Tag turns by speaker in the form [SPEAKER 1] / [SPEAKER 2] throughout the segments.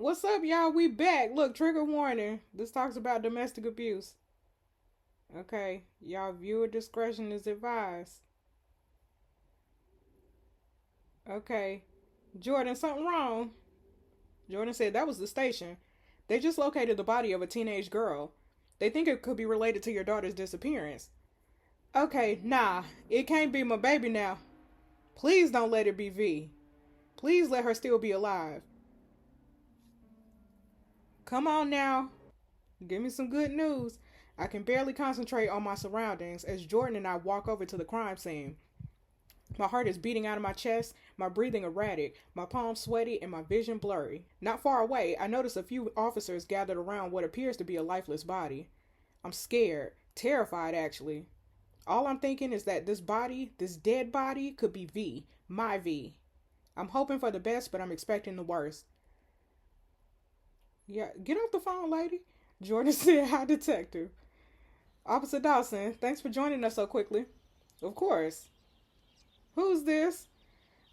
[SPEAKER 1] What's up, y'all? We back. Look, trigger warning. This talks about domestic abuse. Okay, y'all, viewer discretion is advised. Okay, Jordan, something wrong. Jordan said that was the station. They just located the body of a teenage girl. They think it could be related to your daughter's disappearance. Okay, nah, it can't be my baby now. Please don't let it be V. Please let her still be alive. Come on now. Give me some good news. I can barely concentrate on my surroundings as Jordan and I walk over to the crime scene. My heart is beating out of my chest, my breathing erratic, my palms sweaty, and my vision blurry. Not far away, I notice a few officers gathered around what appears to be a lifeless body. I'm scared, terrified actually. All I'm thinking is that this body, this dead body, could be V, my V. I'm hoping for the best, but I'm expecting the worst. Yeah, get off the phone, lady. Jordan said, hi, detective. Officer Dawson, thanks for joining us so quickly. Of course. Who's this?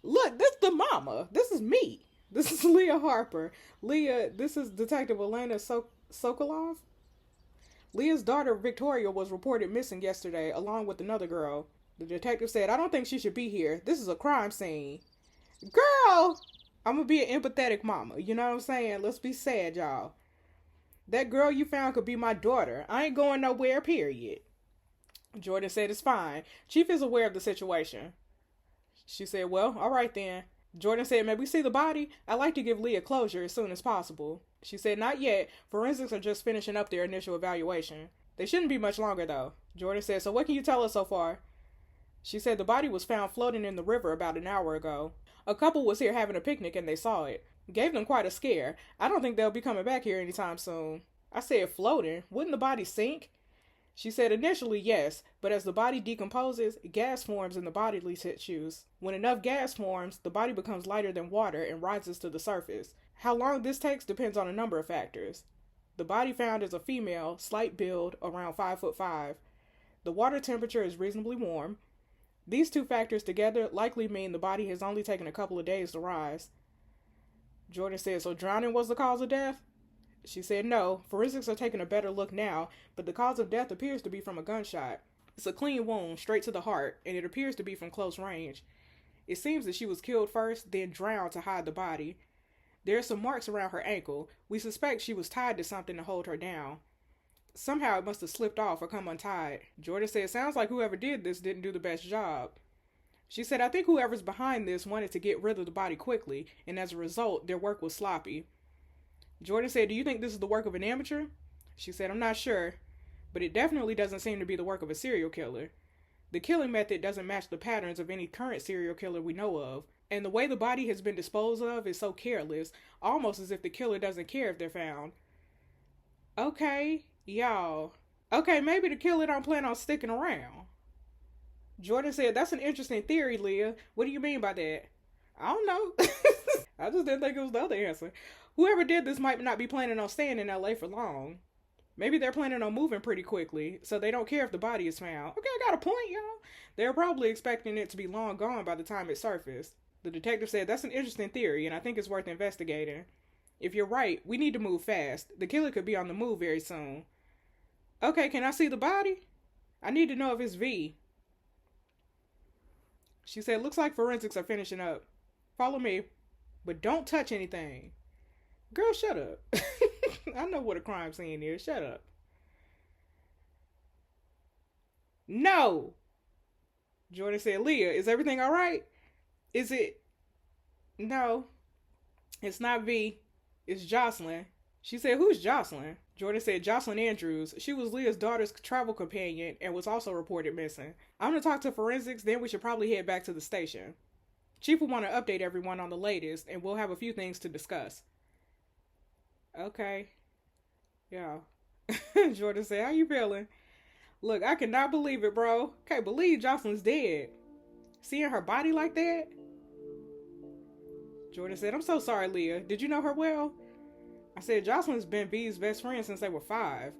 [SPEAKER 1] Look, this the mama. This is me. This is Leah Harper. Leah, this is Detective Elena Sokolov. Leah's daughter Victoria was reported missing yesterday along with another girl. The detective said, I don't think she should be here. This is a crime scene. Girl! I'm gonna be an empathetic mama. You know what I'm saying? Let's be sad, y'all. That girl you found could be my daughter. I ain't going nowhere, period. Jordan said it's fine. Chief is aware of the situation. She said, well, all right then. Jordan said, may we see the body? I'd like to give Leah closure as soon as possible. She said, not yet. Forensics are just finishing up their initial evaluation. They shouldn't be much longer, though. Jordan said, so what can you tell us so far? She said the body was found floating in the river about an hour ago. A couple was here having a picnic and they saw it. Gave them quite a scare. I don't think they'll be coming back here anytime soon. I said floating. Wouldn't the body sink? She said initially yes, but as the body decomposes, gas forms in the bodily tissues. When enough gas forms, the body becomes lighter than water and rises to the surface. How long this takes depends on a number of factors. The body found is a female, slight build, around 5'5". The water temperature is reasonably warm. These two factors together likely mean the body has only taken a couple of days to rise. Jordan said, so drowning was the cause of death? She said no. Forensics are taking a better look now, but the cause of death appears to be from a gunshot. It's a clean wound, straight to the heart, and it appears to be from close range. It seems that she was killed first, then drowned to hide the body. There are some marks around her ankle. We suspect she was tied to something to hold her down. Somehow it must have slipped off or come untied. Jordan said, sounds like whoever did this didn't do the best job. She said, I think whoever's behind this wanted to get rid of the body quickly, and as a result, their work was sloppy. Jordan said, do you think this is the work of an amateur? She said, I'm not sure, but it definitely doesn't seem to be the work of a serial killer. The killing method doesn't match the patterns of any current serial killer we know of, and the way the body has been disposed of is so careless, almost as if the killer doesn't care if they're found. Okay, y'all. Okay, maybe the killer don't plan on sticking around. Jordan said, that's an interesting theory, Leah. What do you mean by that? I don't know. I just didn't think it was the other answer. Whoever did this might not be planning on staying in LA for long. Maybe they're planning on moving pretty quickly, so they don't care if the body is found. Okay, I got a point, y'all. They're probably expecting it to be long gone by the time it surfaced. The detective said, that's an interesting theory, and I think it's worth investigating. If you're right, we need to move fast. The killer could be on the move very soon. Okay, can I see the body? I need to know if it's V. She said, looks like forensics are finishing up. Follow me, but don't touch anything. Girl, shut up. I know what a crime scene is. Shut up. No. Jordan said, Leah, is everything all right? Is it? No. It's not V. It's Jocelyn. She said, who's Jocelyn? Jordan said, Jocelyn Andrews. She was Leah's daughter's travel companion and was also reported missing. I'm going to talk to forensics, then we should probably head back to the station. Chief will want to update everyone on the latest, and we'll have a few things to discuss. Okay. Yeah. Jordan said, how you feeling? Look, I cannot believe it, bro. Can't believe Jocelyn's dead. Seeing her body like that? Jordan said, I'm so sorry, Leah. Did you know her well? I said, Jocelyn's been V's best friend since they were 5.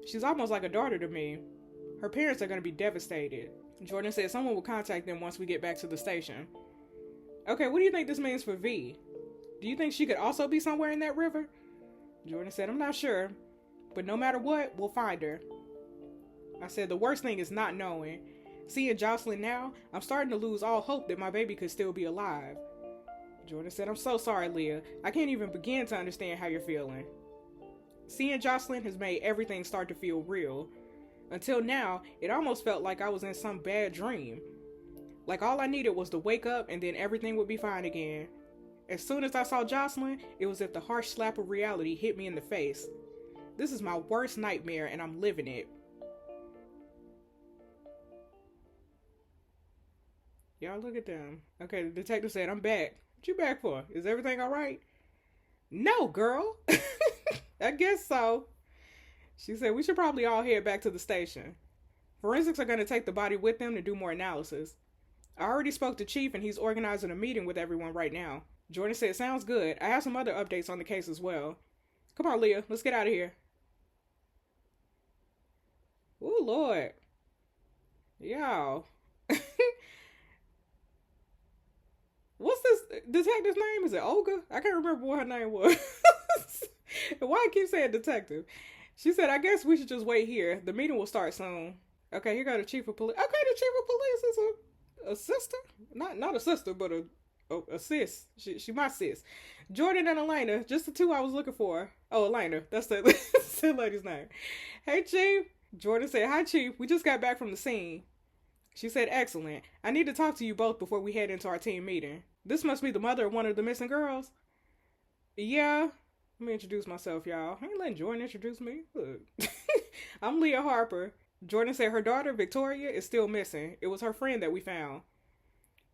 [SPEAKER 1] She's almost like a daughter to me. Her parents are going to be devastated. Jordan said someone will contact them once we get back to the station. Okay, what do you think this means for V? Do you think she could also be somewhere in that river? Jordan said, I'm not sure, but no matter what, we'll find her. I said, the worst thing is not knowing. Seeing Jocelyn now, I'm starting to lose all hope that my baby could still be alive. Jordan said, I'm so sorry, Leah. I can't even begin to understand how you're feeling. Seeing Jocelyn has made everything start to feel real. Until now, it almost felt like I was in some bad dream. Like all I needed was to wake up and then everything would be fine again. As soon as I saw Jocelyn, it was as if the harsh slap of reality hit me in the face. This is my worst nightmare and I'm living it. Y'all look at them. Okay, the detective said, I'm back. What you back for? Is everything alright? No, girl. I guess so. She said, we should probably all head back to the station. Forensics are going to take the body with them to do more analysis. I already spoke to Chief and he's organizing a meeting with everyone right now. Jordan said, sounds good. I have some other updates on the case as well. Come on, Leah. Let's get out of here. Oh, Lord. Y'all. What's this detective's name? Is it Olga? I can't remember what her name was. Why I keep saying detective? She said, I guess we should just wait here. The meeting will start soon. Okay, here go the chief of police. Okay, the chief of police is a sister? Not a sister, but a sis. She my sis. Jordan and Elena, just the two I was looking for. Oh, Elena. That's the lady's name. Hey, Chief. Jordan said, hi, Chief. We just got back from the scene. She said, excellent. I need to talk to you both before we head into our team meeting. This must be the mother of one of the missing girls. Yeah. Let me introduce myself, y'all. I ain't letting Jordan introduce me. Look. I'm Leah Harper. Jordan said her daughter, Victoria, is still missing. It was her friend that we found.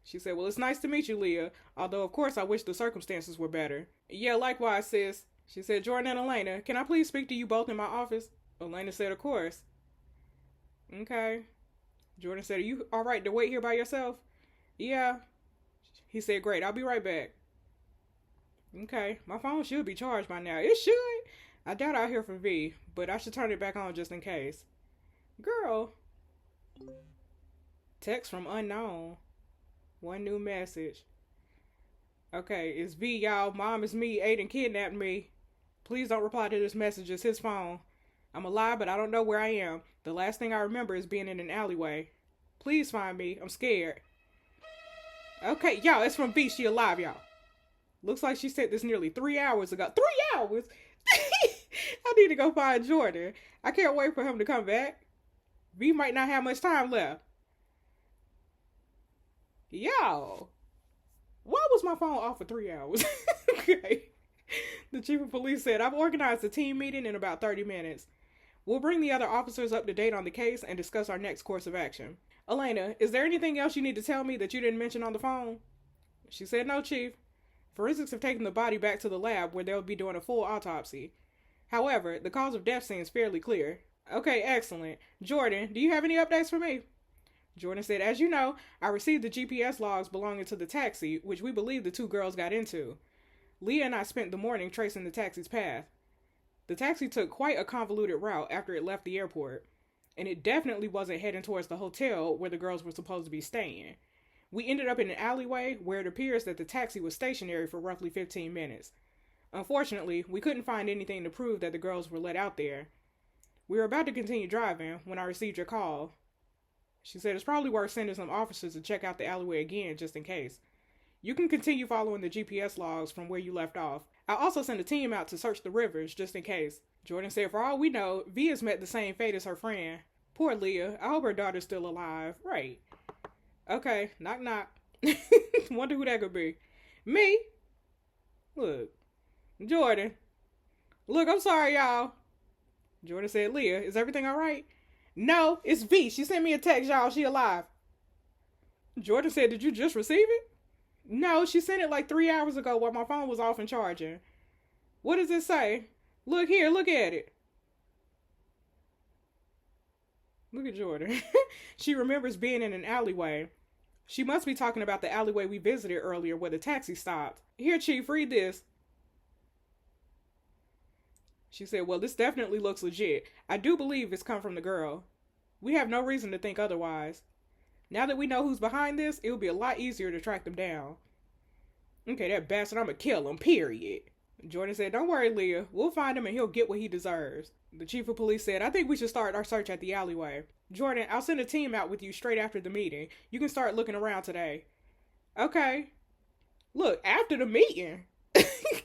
[SPEAKER 1] She said, well, it's nice to meet you, Leah. Although, of course, I wish the circumstances were better. Yeah, likewise, sis. She said, Jordan and Elena, can I please speak to you both in my office? Elena said, of course. Okay. Jordan said, are you all right to wait here by yourself? Yeah. He said, great, I'll be right back. Okay, my phone should be charged by now. It should. I doubt I'll hear from V, but I should turn it back on just in case. Girl. Text from unknown. One new message. Okay, it's V, y'all. Mom, it's me. Aiden kidnapped me. Please don't reply to this message. It's his phone. I'm alive, but I don't know where I am. The last thing I remember is being in an alleyway. Please find me. I'm scared. Okay, y'all, it's from V. She alive, y'all. Looks like she sent this nearly 3 hours ago. 3 hours? I need to go find Jordan. I can't wait for him to come back. V might not have much time left. Y'all. Why was my phone off for 3 hours? Okay. The chief of police said, I've organized a team meeting in about 30 minutes. We'll bring the other officers up to date on the case and discuss our next course of action. Elena, is there anything else you need to tell me that you didn't mention on the phone? She said, no, Chief. Forensics have taken the body back to the lab where they'll be doing a full autopsy. However, the cause of death seems fairly clear. Okay, excellent. Jordan, do you have any updates for me? Jordan said, as you know, I received the GPS logs belonging to the taxi, which we believe the two girls got into. Leah and I spent the morning tracing the taxi's path. The taxi took quite a convoluted route after it left the airport, and it definitely wasn't heading towards the hotel where the girls were supposed to be staying. We ended up in an alleyway where it appears that the taxi was stationary for roughly 15 minutes. Unfortunately, we couldn't find anything to prove that the girls were let out there. We were about to continue driving when I received your call. She said it's probably worth sending some officers to check out the alleyway again just in case. You can continue following the GPS logs from where you left off. I'll also send a team out to search the rivers just in case. Jordan said, for all we know, V has met the same fate as her friend. Poor Leah. I hope her daughter's still alive. Right. Okay. Knock knock. Wonder who that could be. Me? Look. Jordan. Look, I'm sorry, y'all. Jordan said, Leah, is everything all right? No, it's V. She sent me a text, y'all. She alive. Jordan said, did you just receive it? No, she sent it like 3 hours ago while my phone was off and charging. What does it say? Look here, look at it. Look at Jordan. She remembers being in an alleyway. She must be talking about the alleyway we visited earlier where the taxi stopped. Here, Chief, read this. She said, well, this definitely looks legit. I do believe it's come from the girl. We have no reason to think otherwise. Now that we know who's behind this, it will be a lot easier to track them down. Okay, that bastard, I'm gonna kill him, period. Jordan said, don't worry, Leah. We'll find him and he'll get what he deserves. The chief of police said, I think we should start our search at the alleyway. Jordan, I'll send a team out with you straight after the meeting. You can start looking around today. Okay. Look, after the meeting.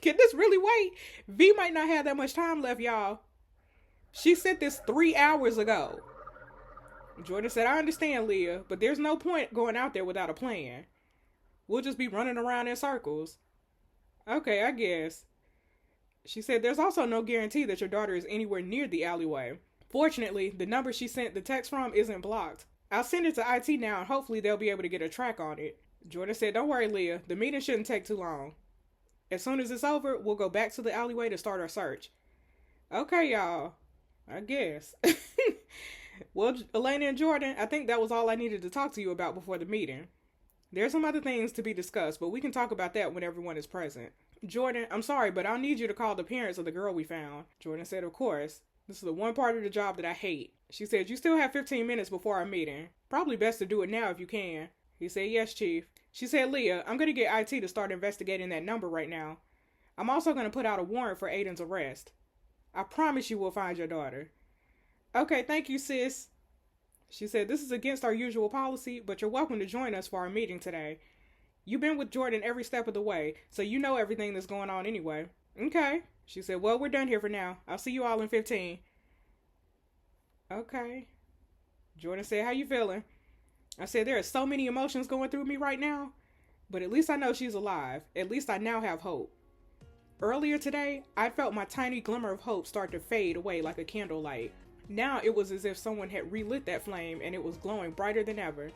[SPEAKER 1] Can this really wait? V might not have that much time left, y'all. She sent this 3 hours ago. Jordan said, I understand, Leah, but there's no point going out there without a plan. We'll just be running around in circles. Okay, I guess. She said, there's also no guarantee that your daughter is anywhere near the alleyway. Fortunately, the number she sent the text from isn't blocked. I'll send it to IT now and hopefully they'll be able to get a track on it. Jordan said, don't worry, Leah. The meeting shouldn't take too long. As soon as it's over, we'll go back to the alleyway to start our search. Okay, y'all. I guess. Well, Elena and Jordan, I think that was all I needed to talk to you about before the meeting. There's some other things to be discussed, but we can talk about that when everyone is present. Jordan, I'm sorry, but I'll need you to call the parents of the girl we found. Jordan said, of course. This is the one part of the job that I hate. She said, you still have 15 minutes before our meeting. Probably best to do it now if you can. He said, yes, Chief. She said, Leah, I'm going to get IT to start investigating that number right now. I'm also going to put out a warrant for Aiden's arrest. I promise you we'll find your daughter. Okay, thank you, sis. She said, this is against our usual policy, but you're welcome to join us for our meeting today. You've been with Jordan every step of the way, so you know everything that's going on anyway. Okay. She said, well, we're done here for now. I'll see you all in 15. Okay. Jordan said, how you feeling? I said, there are so many emotions going through me right now, but at least I know she's alive. At least I now have hope. Earlier today, I felt my tiny glimmer of hope start to fade away like a candlelight. Now it was as if someone had relit that flame and it was glowing brighter than ever.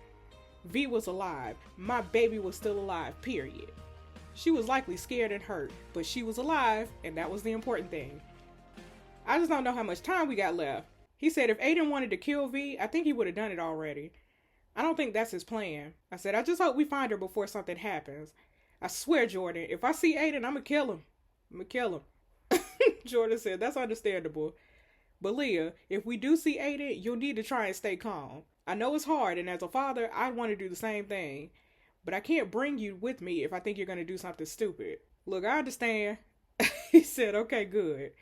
[SPEAKER 1] V was alive. My baby was still alive, period. She was likely scared and hurt, but she was alive, and that was the important thing. I just don't know how much time we got left. He said if Aiden wanted to kill V, I think he would have done it already. I don't think that's his plan. I said, I just hope we find her before something happens. I swear, Jordan, if I see Aiden, I'm gonna kill him. I'm gonna kill him. Jordan said, that's understandable. But Leah, if we do see Aiden, you'll need to try and stay calm. I know it's hard, and as a father, I'd want to do the same thing. But I can't bring you with me if I think you're going to do something stupid. Look, I understand. He said, okay, good.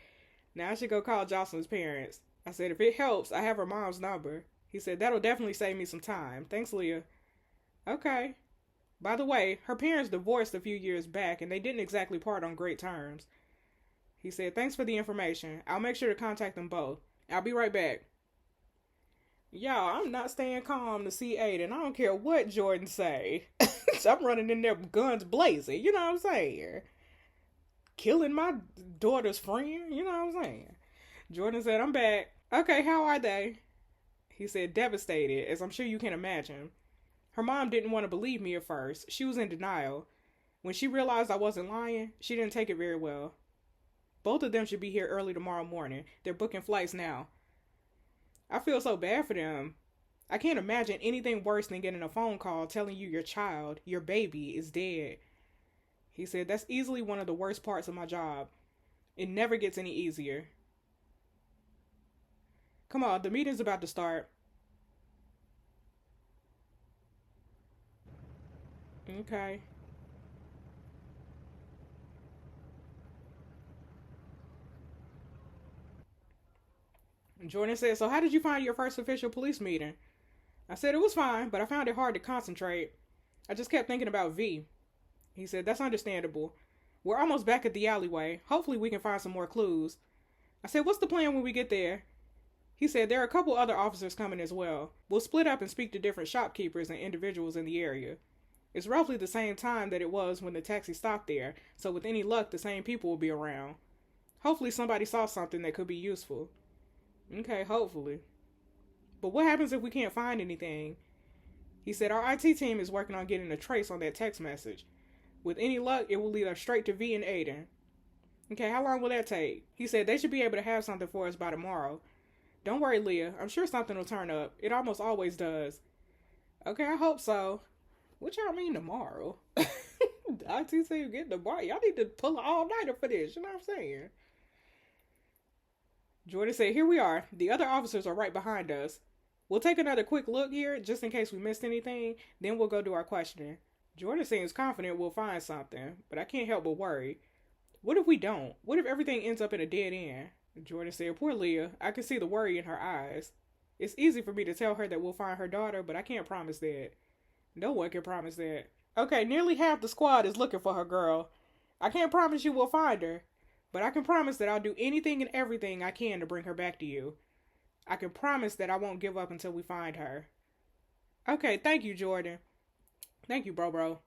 [SPEAKER 1] Now I should go call Jocelyn's parents. I said, if it helps, I have her mom's number. He said, that'll definitely save me some time. Thanks, Leah. Okay. By the way, her parents divorced a few years back, and they didn't exactly part on great terms. He said, thanks for the information. I'll make sure to contact them both. I'll be right back. Y'all, I'm not staying calm to see Aiden. I don't care what Jordan say. I'm running in there guns blazing. You know what I'm saying? Killing my daughter's friend. You know what I'm saying? Jordan said, I'm back. Okay, how are they? He said, devastated, as I'm sure you can imagine. Her mom didn't want to believe me at first. She was in denial. When she realized I wasn't lying, she didn't take it very well. Both of them should be here early tomorrow morning. They're booking flights now. I feel so bad for them. I can't imagine anything worse than getting a phone call telling you your child, your baby, is dead. He said, that's easily one of the worst parts of my job. It never gets any easier. Come on, the meeting's about to start. Okay. Jordan said, so how did you find your first official police meeting? I said, it was fine, but I found it hard to concentrate. I just kept thinking about V. He said, that's understandable. We're almost back at the alleyway. Hopefully we can find some more clues. I said, what's the plan when we get there? He said, there are a couple other officers coming as well. We'll split up and speak to different shopkeepers and individuals in the area. It's roughly the same time that it was when the taxi stopped there, so with any luck, the same people will be around. Hopefully somebody saw something that could be useful. Okay, hopefully. But what happens if we can't find anything? He said, our IT team is working on getting a trace on that text message. With any luck, it will lead us straight to V and Aiden. Okay, how long will that take? He said they should be able to have something for us by tomorrow. Don't worry, Leah. I'm sure something will turn up. It almost always does. Okay, I hope so. What y'all mean tomorrow? IT team getting the bar. Y'all need to pull an all-nighter for this. You know what I'm saying? Jordan said, here we are. The other officers are right behind us. We'll take another quick look here, just in case we missed anything. Then we'll go do our questioning. Jordan seems confident we'll find something, but I can't help but worry. What if we don't? What if everything ends up in a dead end? Jordan said, poor Leah. I can see the worry in her eyes. It's easy for me to tell her that we'll find her daughter, but I can't promise that. No one can promise that. Okay, nearly half the squad is looking for her girl. I can't promise you we'll find her, but I can promise that I'll do anything and everything I can to bring her back to you. I can promise that I won't give up until we find her. Okay, thank you, Jordan. Thank you, bro.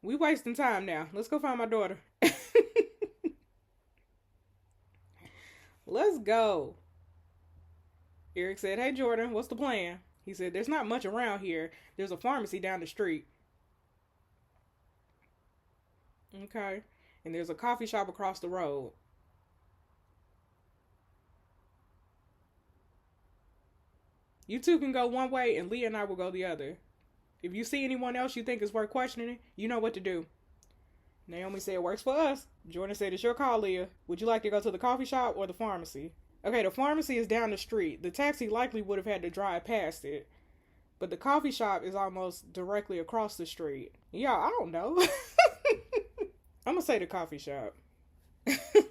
[SPEAKER 1] We wasting time now. Let's go find my daughter. Let's go. Eric said, hey, Jordan, what's the plan? He said, there's not much around here. There's a pharmacy down the street. Okay. And there's a coffee shop across the road. You two can go one way and Leah and I will go the other. If you see anyone else you think is worth questioning, you know what to do. Naomi said, works for us. Jordan said, it's your call, Leah. Would you like to go to the coffee shop or the pharmacy? Okay, the pharmacy is down the street. The taxi likely would have had to drive past it. But the coffee shop is almost directly across the street. Yeah, I don't know. I'm going to say the coffee shop.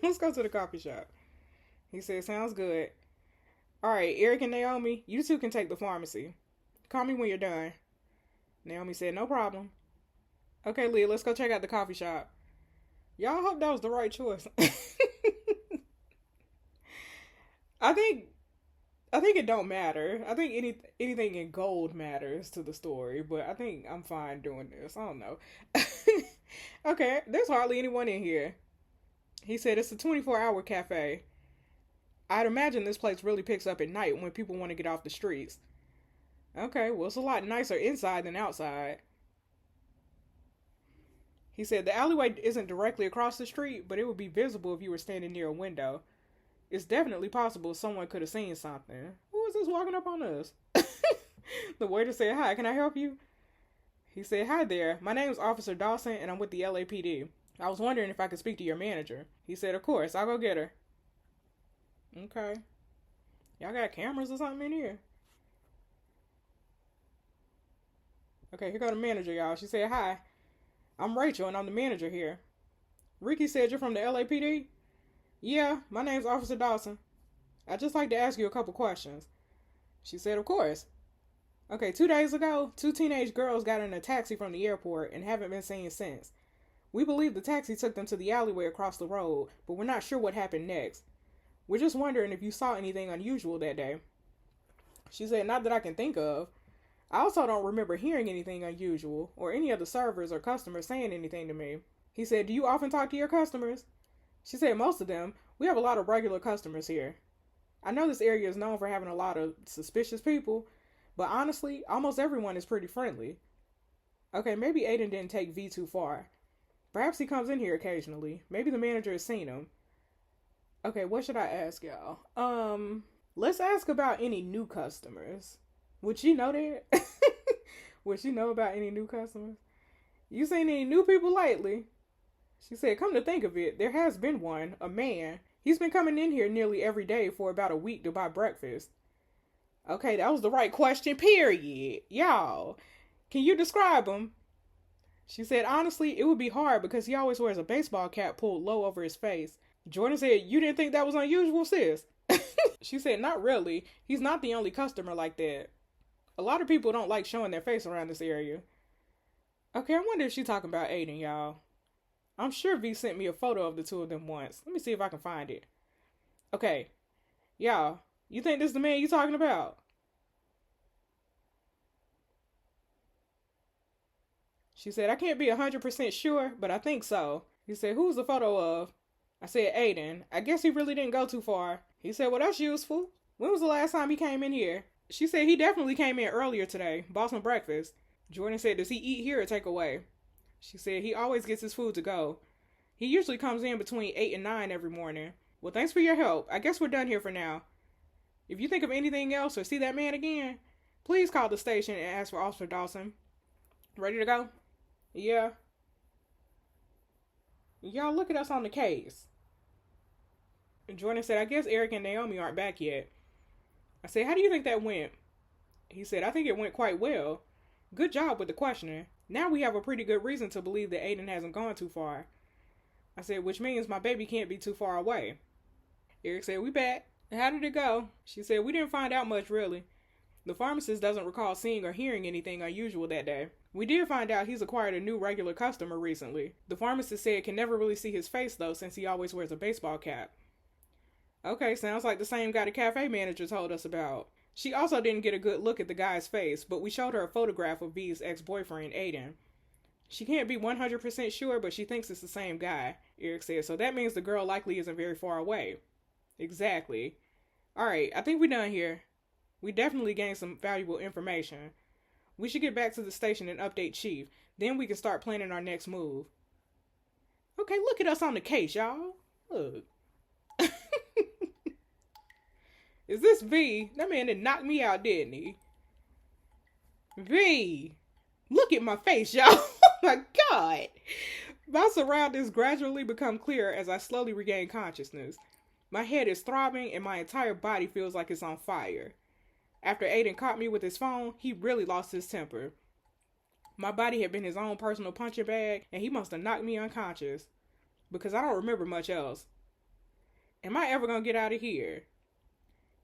[SPEAKER 1] Let's go to the coffee shop. He said, sounds good. All right, Eric and Naomi, you two can take the pharmacy. Call me when you're done. Naomi said, no problem. Okay, Leah, let's go check out the coffee shop. Y'all hope that was the right choice. I think it don't matter. I think anything in gold matters to the story, but I think I'm fine doing this. I don't know. Okay, there's hardly anyone in here. He said it's a 24-hour cafe. I'd imagine this place really picks up at night when people want to get off the streets. Okay, well, it's a lot nicer inside than outside. He said the alleyway isn't directly across the street, but it would be visible if you were standing near a window. It's definitely possible someone could have seen something. Who is this walking up on us? The waiter said, hi, can I help you? He said, hi there. My name's Officer Dawson, and I'm with the LAPD. I was wondering if I could speak to your manager. He said, of course, I'll go get her. Okay. Y'all got cameras or something in here? Okay, here go the manager, y'all. She said, hi. I'm Rachel, and I'm the manager here. Ricky said you're from the LAPD? Yeah, my name's Officer Dawson. I'd just like to ask you a couple questions. She said, of course. Okay, 2 days ago, 2 teenage girls got in a taxi from the airport and haven't been seen since. We believe the taxi took them to the alleyway across the road, but we're not sure what happened next. We're just wondering if you saw anything unusual that day. She said, not that I can think of. I also don't remember hearing anything unusual, or any of the servers or customers saying anything to me. He said, do you often talk to your customers? She said, most of them. We have a lot of regular customers here. I know this area is known for having a lot of suspicious people, but honestly, almost everyone is pretty friendly. Okay, maybe Aiden didn't take V too far. Perhaps he comes in here occasionally. Maybe the manager has seen him. Okay, what should I ask y'all? Let's ask about any new customers. Would she know that? Would she know about any new customers? You seen any new people lately? She said, come to think of it, there has been one, a man. He's been coming in here nearly every day for about a week to buy breakfast. Okay, that was the right question, period. Y'all, can you describe him? She said, honestly, it would be hard because he always wears a baseball cap pulled low over his face. Jordan said, you didn't think that was unusual, sis? She said, not really. He's not the only customer like that. A lot of people don't like showing their face around this area. Okay, I wonder if she's talking about Aiden, y'all. I'm sure V sent me a photo of the two of them once. Let me see if I can find it. Okay. Y'all, you think this is the man you talking about? She said, I can't be 100% sure, but I think so. He said, who's the photo of? I said, Aiden. I guess he really didn't go too far. He said, well, that's useful. When was the last time he came in here? She said he definitely came in earlier today. Bought some breakfast. Jordan said, does he eat here or take away? She said he always gets his food to go. He usually comes in between 8 and 9 every morning. Well, thanks for your help. I guess we're done here for now. If you think of anything else or see that man again, please call the station and ask for Officer Dawson. Ready to go? Yeah. Y'all look at us on the case. And Jordan said, I guess Eric and Naomi aren't back yet. I said, how do you think that went? He said, I think it went quite well. Good job with the questioning. Now we have a pretty good reason to believe that Aiden hasn't gone too far. I said, which means my baby can't be too far away. Eric said, we back. How did it go? She said, we didn't find out much, really. The pharmacist doesn't recall seeing or hearing anything unusual that day. We did find out he's acquired a new regular customer recently. The pharmacist said can never really see his face, though, since he always wears a baseball cap. Okay, sounds like the same guy the cafe manager told us about. She also didn't get a good look at the guy's face, but we showed her a photograph of V's ex-boyfriend, Aiden. She can't be 100% sure, but she thinks it's the same guy, Eric said, so that means the girl likely isn't very far away. Exactly. Alright, I think we're done here. We definitely gained some valuable information. We should get back to the station and update Chief. Then we can start planning our next move. Okay, look at us on the case, y'all. Look. Is this V? That man done knocked me out, didn't he? V. Look at my face, y'all. Oh my God. My surroundings gradually become clearer as I slowly regain consciousness. My head is throbbing and my entire body feels like it's on fire. After Aiden caught me with his phone, he really lost his temper. My body had been his own personal punching bag, and he must have knocked me unconscious. Because I don't remember much else. Am I ever gonna get out of here?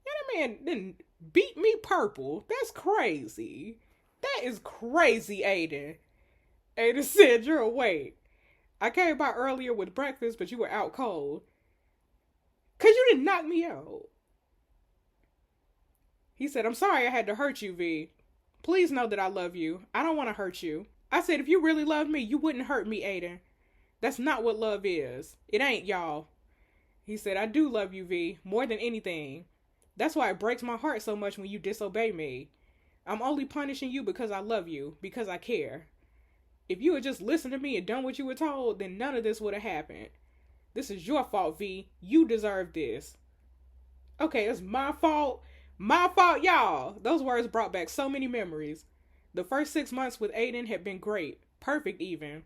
[SPEAKER 1] Yeah, that man didn't beat me purple. That's crazy. That is crazy, Aiden. Aiden said, you're awake. I came by earlier with breakfast, but you were out cold. 'Cause you didn't knock me out. He said, I'm sorry I had to hurt you, V. Please know that I love you. I don't want to hurt you. I said, if you really loved me, you wouldn't hurt me, Aiden. That's not what love is. It ain't, y'all. He said, I do love you, V, more than anything. That's why it breaks my heart so much when you disobey me. I'm only punishing you because I love you, because I care. If you had just listened to me and done what you were told, then none of this would have happened. This is your fault, V. You deserve this. Okay, it's my fault. My fault, y'all. Those words brought back so many memories. The first 6 months with Aiden had been great. Perfect, even.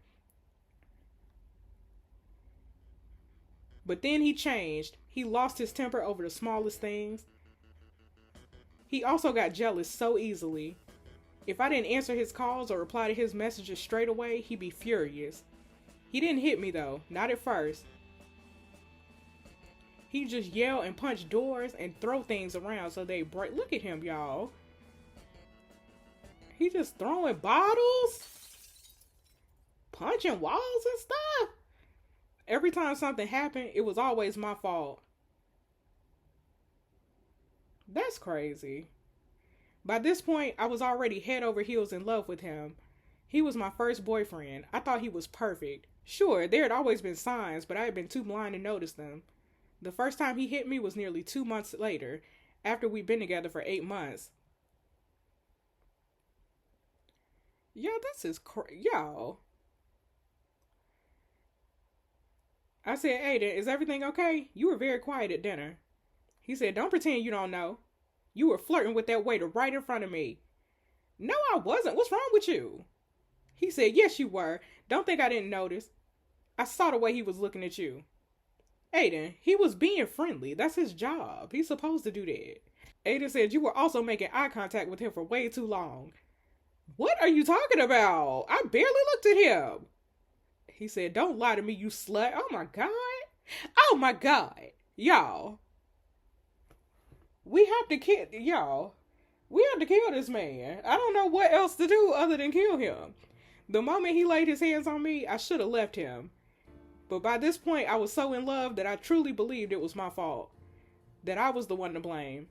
[SPEAKER 1] But then he changed. He lost his temper over the smallest things. He also got jealous so easily. If I didn't answer his calls or reply to his messages straight away, he'd be furious. He didn't hit me, though. Not at first. He'd just yell and punch doors and throw things around so they break. Look at him, y'all. He just throwing bottles, punching walls and stuff. Every time something happened, it was always my fault. That's crazy. By this point, I was already head over heels in love with him. He was my first boyfriend. I thought he was perfect. Sure, there had always been signs, but I had been too blind to notice them. The first time he hit me was nearly 2 months later, after we'd been together for 8 months. Yo, this is yo. I said, Aiden, is everything okay? You were very quiet at dinner. He said, don't pretend you don't know. You were flirting with that waiter right in front of me. No, I wasn't. What's wrong with you? He said, yes, you were. Don't think I didn't notice. I saw the way he was looking at you. Aiden, he was being friendly. That's his job. He's supposed to do that. Aiden said you were also making eye contact with him for way too long. What are you talking about? I barely looked at him. He said, don't lie to me, you slut. Oh my God. Oh my God. Y'all. We have to kill this man. I don't know what else to do other than kill him. The moment he laid his hands on me, I should have left him. But by this point, I was so in love that I truly believed it was my fault. That I was the one to blame.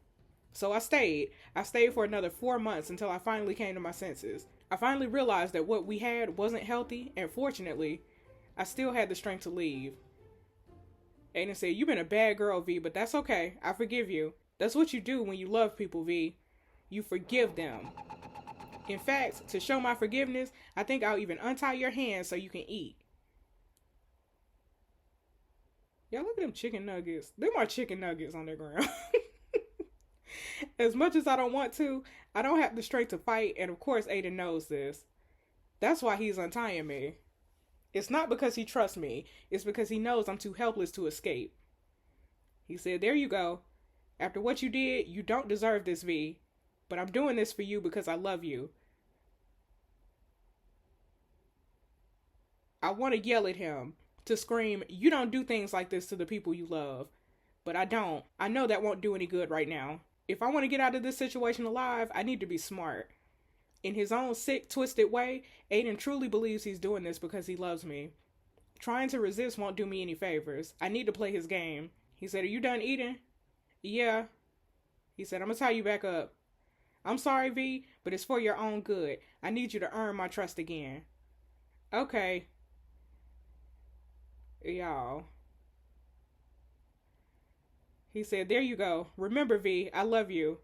[SPEAKER 1] So I stayed. I stayed for another 4 months until I finally came to my senses. I finally realized that what we had wasn't healthy, and fortunately, I still had the strength to leave. Aiden said, you've been a bad girl, V, but that's okay. I forgive you. That's what you do when you love people, V. You forgive them. In fact, to show my forgiveness, I think I'll even untie your hands so you can eat. Y'all look at them chicken nuggets. Them are chicken nuggets on the ground. As much as I don't want to, I don't have the strength to fight, and of course Aiden knows this. That's why he's untying me. It's not because he trusts me. It's because he knows I'm too helpless to escape. He said, there you go. After what you did, you don't deserve this, V. But I'm doing this for you because I love you. I want to yell at him, to scream, "You don't do things like this to the people you love." But I don't. I know that won't do any good right now. If I want to get out of this situation alive, I need to be smart. In his own sick, twisted way, Aiden truly believes he's doing this because he loves me. Trying to resist won't do me any favors. I need to play his game. He said, "Are you done eating?" "Yeah." He said, "I'm going to tie you back up." "I'm sorry, V, but it's for your own good. I need you to earn my trust again." "Okay." Y'all. He said, "There you go. Remember, V, I love you.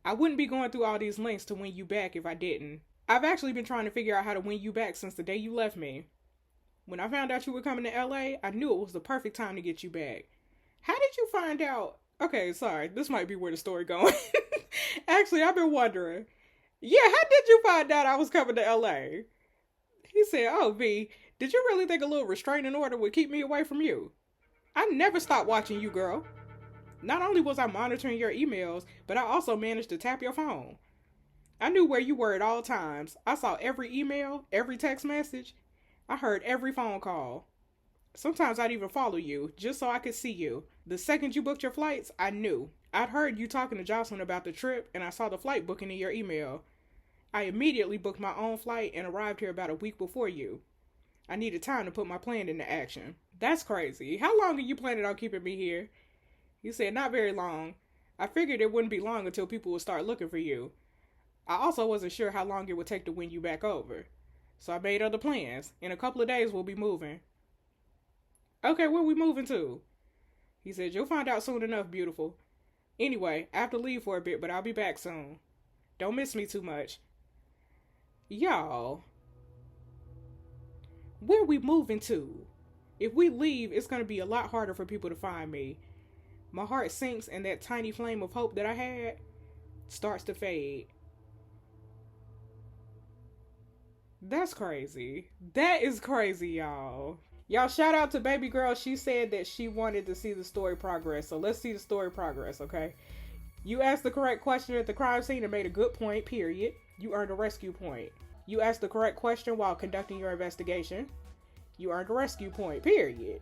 [SPEAKER 1] I wouldn't be going through all these lengths to win you back if I didn't. I've actually been trying to figure out how to win you back since the day you left me. When I found out you were coming to LA, I knew it was the perfect time to get you back." "How did you find out?" Okay, sorry. This might be where the story going. Actually, I've been wondering. Yeah, how did you find out I was coming to LA? He said, "Oh, V, did you really think a little restraining order would keep me away from you? I never stopped watching you, girl. Not only was I monitoring your emails, but I also managed to tap your phone. I knew where you were at all times. I saw every email, every text message. I heard every phone call. Sometimes I'd even follow you, just so I could see you. The second you booked your flights, I knew. I'd heard you talking to Jocelyn about the trip, and I saw the flight booking in your email. I immediately booked my own flight and arrived here about a week before you. I needed time to put my plan into action." "That's crazy. How long are you planning on keeping me here?" He said, "Not very long. I figured it wouldn't be long until people would start looking for you. I also wasn't sure how long it would take to win you back over. So I made other plans. In a couple of days, we'll be moving." "Okay, where we moving to?" He said, "You'll find out soon enough, beautiful. Anyway, I have to leave for a bit, but I'll be back soon. Don't miss me too much." Y'all, where we moving to? If we leave, it's going to be a lot harder for people to find me. My heart sinks and that tiny flame of hope that I had starts to fade. That's crazy. That is crazy, y'all. Y'all, shout out to baby girl. She said that she wanted to see the story progress. So let's see the story progress, okay? You asked the correct question at the crime scene and made a good point, period. You earned a rescue point. You asked the correct question while conducting your investigation. You earned a rescue point, period.